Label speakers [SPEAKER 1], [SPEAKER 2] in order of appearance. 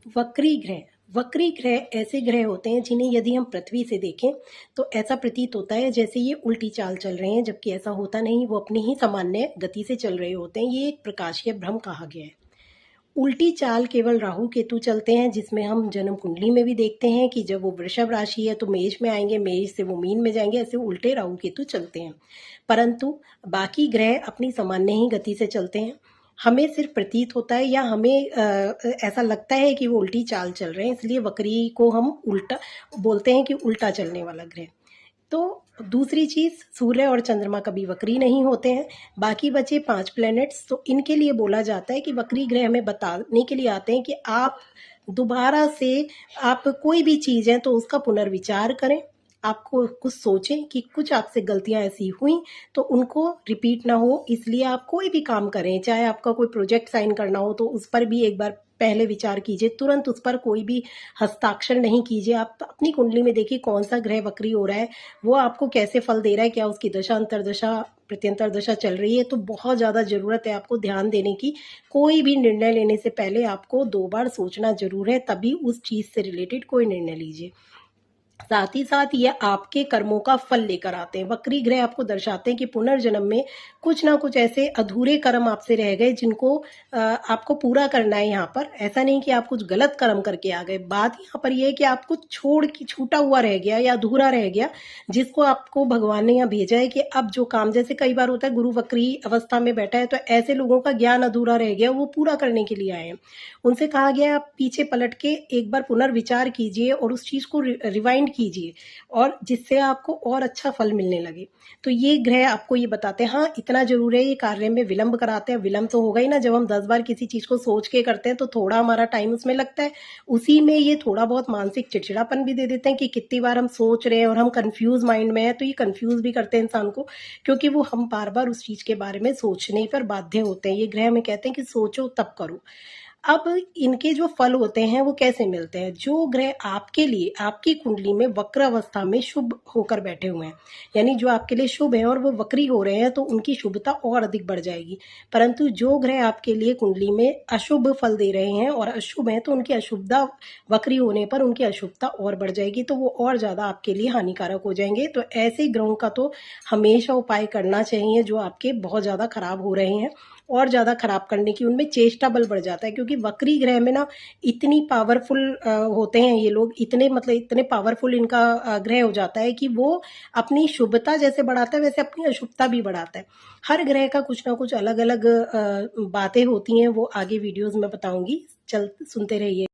[SPEAKER 1] वक्री ग्रह। वक्री ग्रह ऐसे ग्रह होते हैं जिन्हें यदि हम पृथ्वी से देखें तो ऐसा प्रतीत होता है जैसे ये उल्टी चाल चल रहे हैं, जबकि ऐसा होता नहीं, वो अपनी ही सामान्य गति से चल रहे होते हैं। ये एक प्रकाशीय भ्रम कहा गया है। उल्टी चाल केवल राहु केतु चलते हैं, जिसमें हम जन्म कुंडली में भी देखते हैं कि जब वो वृषभ राशि है तो मेष में आएंगे, मेष से वो मीन में जाएंगे, ऐसे उल्टे राहु केतु चलते हैं। परंतु बाकी ग्रह अपनी सामान्य ही गति से चलते हैं। हमें सिर्फ प्रतीत होता है या हमें ऐसा लगता है कि वो उल्टी चाल चल रहे हैं, इसलिए वक्री को हम उल्टा बोलते हैं कि उल्टा चलने वाला ग्रह। तो दूसरी चीज़, सूर्य और चंद्रमा कभी वक्री नहीं होते हैं। बाकी बचे 5 प्लैनेट्स, तो इनके लिए बोला जाता है कि वक्री ग्रह हमें बताने के लिए आते हैं कि आप दोबारा से, आप कोई भी चीज़ है तो उसका पुनर्विचार करें। आपको कुछ सोचें कि कुछ आपसे गलतियां ऐसी हुई तो उनको रिपीट ना हो, इसलिए आप कोई भी काम करें, चाहे आपका कोई प्रोजेक्ट साइन करना हो तो उस पर भी एक बार पहले विचार कीजिए, तुरंत उस पर कोई भी हस्ताक्षर नहीं कीजिए। आप अपनी कुंडली में देखिए कौन सा ग्रह वक्री हो रहा है, वो आपको कैसे फल दे रहा है, क्या उसकी दशा अंतरदशा प्रत्यंतर दशा चल रही है। तो बहुत ज़्यादा ज़रूरत है आपको ध्यान देने की। कोई भी निर्णय लेने से पहले आपको 2 बार सोचना ज़रूर है, तभी उस चीज़ से रिलेटेड कोई निर्णय लीजिए। साथ ही साथ ये आपके कर्मों का फल लेकर आते हैं। वक्री ग्रह आपको दर्शाते हैं कि पुनर्जन्म में कुछ ना कुछ ऐसे अधूरे कर्म आपसे रह गए जिनको आपको पूरा करना है यहाँ पर। ऐसा नहीं कि आप कुछ गलत कर्म करके आ गए। बात यहाँ पर यह है कि आपको छोड़ के छूटा हुआ रह गया या अधूरा रह गया, जिसको आपको भगवान ने यहाँ भेजा है कि अब जो काम, जैसे कई बार होता है गुरु वक्री अवस्था में बैठा है तो ऐसे लोगों का ज्ञान अधूरा रह गया, वो पूरा करने के लिए आए हैं। उनसे कहा गया है आप पीछे पलट के एक बार पुनर्विचार कीजिए और उस चीज़ को रिवाइंड कीजिए, और जिससे आपको और अच्छा फल मिलने लगे। तो ये ग्रह आपको ये बताते हैं। हाँ, इतना जरूर है, ये कार्य में विलंब कराते हैं। विलंब तो होगा ही ना, जब हम 10 बार किसी चीज़ को सोच के करते हैं तो थोड़ा हमारा टाइम उसमें लगता है। उसी में ये थोड़ा बहुत मानसिक चिड़चिड़ापन भी दे देते हैं कि कितनी बार हम सोच रहे हैं और हम कंफ्यूज माइंड में है, तो ये कंफ्यूज भी करते हैं इंसान को, क्योंकि वो हम बार बार उस चीज़ के बारे में सोचने पर बाध्य होते हैं। ये ग्रह हमें कहते हैं कि सोचो तब करो। अब इनके जो फल होते हैं वो कैसे मिलते हैं? जो ग्रह आपके लिए आपकी कुंडली में वक्र अवस्था में शुभ होकर बैठे हुए हैं, यानी जो आपके लिए शुभ है और वो वक्री हो रहे हैं, तो उनकी शुभता और अधिक बढ़ जाएगी। परंतु जो ग्रह आपके लिए कुंडली में अशुभ फल दे रहे हैं और अशुभ हैं, तो उनकी अशुभता वक्री होने पर उनकी अशुभता और बढ़ जाएगी, तो वो और ज़्यादा आपके लिए हानिकारक हो जाएंगे। तो ऐसे ग्रहों का तो हमेशा उपाय करना चाहिए जो आपके बहुत ज़्यादा खराब हो रहे हैं, और ज़्यादा खराब करने की उनमें चेष्टा बल बढ़ जाता है। क्योंकि वक्री ग्रह में ना इतनी पावरफुल होते हैं ये लोग, इतने मतलब इतने पावरफुल इनका ग्रह हो जाता है कि वो अपनी शुभता जैसे बढ़ाता है वैसे अपनी अशुभता भी बढ़ाता है। हर ग्रह का कुछ ना कुछ अलग अलग बातें होती हैं, वो आगे वीडियोज में बताऊंगी। चल सुनते रहिए।